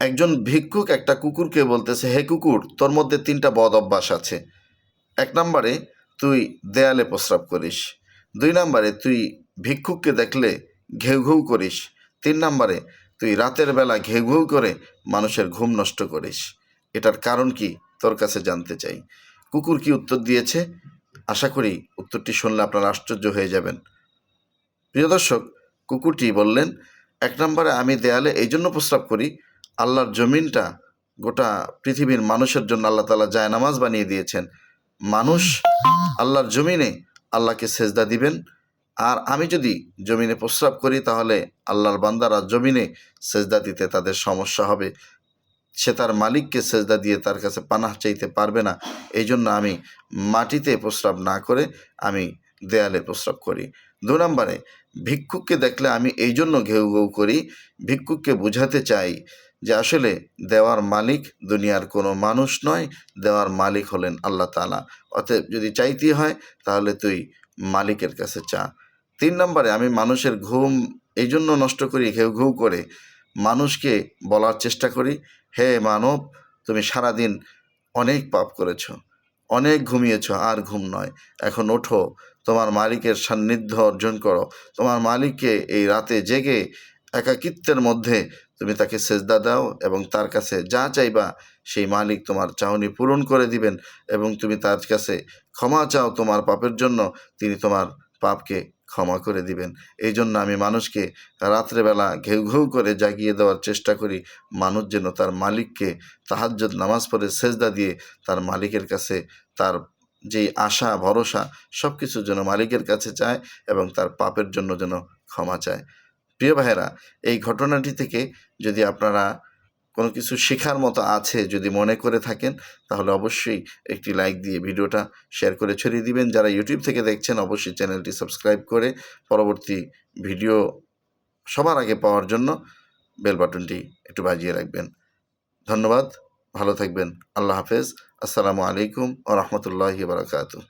একজন ভিক্ষুক একটা কুকুরকে বলতেছে, হে কুকুর, তোর মধ্যে 3টা বদ অভ্যাস আছে। 1 নম্বরে তুই দেয়ালে প্রস্রাব করিস, 2 নম্বরে তুই ভিক্ষুককে দেখলে ঘেউ ঘেউ করিস, 3 নম্বরে তুই রাতের বেলা ঘেউ ঘেউ করে মানুষের ঘুম নষ্ট করিস। এটার কারণ কি তোর কাছে জানতে চাই। কুকুর কি উত্তর দিয়েছে? আশা করি উত্তরটি শুনলে আপনারা আশ্চর্য হয়ে যাবেন। প্রিয় দর্শক, কুকুরটি বললেন, 1 নম্বরে আমি দেয়ালে এই জন্য প্রস্রাব করি, আল্লাহর জমিনটা গোটা পৃথিবীর মানুষের জন্য আল্লাহ তাআলা জায়নামাজ বানিয়ে দিয়েছেন। মানুষ আল্লাহর জমিনে আল্লাহকে সেজদা দিবেন, আর আমি যদি জমিনে প্রস্রাব করি তাহলে আল্লাহর বান্দারা জমিনে সেজদা দিতে তাদের সমস্যা হবে, সে তার মালিককে সেজদা দিয়ে তার কাছে পানাহ চাইতে পারবে না। এই জন্য আমি মাটিতে প্রস্রাব না করে আমি দেয়ালে প্রস্রাব করি। 2 নম্বরে ভিক্ষুককে দেখলে আমি এই জন্য ঘেউ ঘেউ করি, ভিক্ষুককে বুঝাতে চাই যে আসলে দেওয়ার মালিক দুনিয়ার কোনো মানুষ নয়, দেওয়ার মালিক হলেন আল্লাহ তাআলা। অতএব যদি চাইতেই হয় তাহলে তুই মালিকের কাছে চা। 3 নম্বরে আমি মানুষের ঘুম এই জন্য নষ্ট করি ঘেউ ঘেউ করে, মানুষকে বলার চেষ্টা করি, হে মানব, তুমি সারাদিন অনেক পাপ করেছ, অনেক ঘুমিয়েছ, আর ঘুম নয়, এখন ওঠো, তোমার মালিকের সান্নিধ্য অর্জন করো, তোমার মালিককে এই রাতে জেগে একাকিত্বের মধ্যে তুমি তাকে সেজদা দাও এবং তার কাছে যা চাইবা সেই মালিক তোমার চাহনি পূরণ করে দিবেন, এবং তুমি তার কাছে ক্ষমা চাও তোমার পাপের জন্য, তিনি তোমার পাপকে ক্ষমা করে দিবেন। এই জন্য আমি মানুষকে রাত্রেবেলা ঘেউ ঘেউ করে জাগিয়ে দেওয়ার চেষ্টা করি, মানুষ যেন তার মালিককে তাহাজ্জুদ নামাজ পড়ে সেজদা দিয়ে তার মালিকের কাছে তার যেই আশা ভরসা সব কিছু যেন মালিকের কাছে চায় এবং তার পাপের জন্য যেন ক্ষমা চায়। প্রিয় ভাইয়েরা, এই ঘটনাটি থেকে যদি আপনারা কোনো কিছু শেখার মতো আছে যদি মনে করে থাকেন, তাহলে অবশ্যই একটি লাইক দিয়ে ভিডিওটা শেয়ার করে ছড়িয়ে দিবেন। যারা ইউটিউব থেকে দেখছেন অবশ্যই চ্যানেলটি সাবস্ক্রাইব করে পরবর্তী ভিডিও সবার আগে পাওয়ার জন্য বেল বাটনটি একটু বাজিয়ে রাখবেন। ধন্যবাদ, ভালো থাকবেন। আল্লাহ হাফেজ। আসসালামু আলাইকুম ওয়া রাহমাতুল্লাহি ওয়া বারাকাতুহু।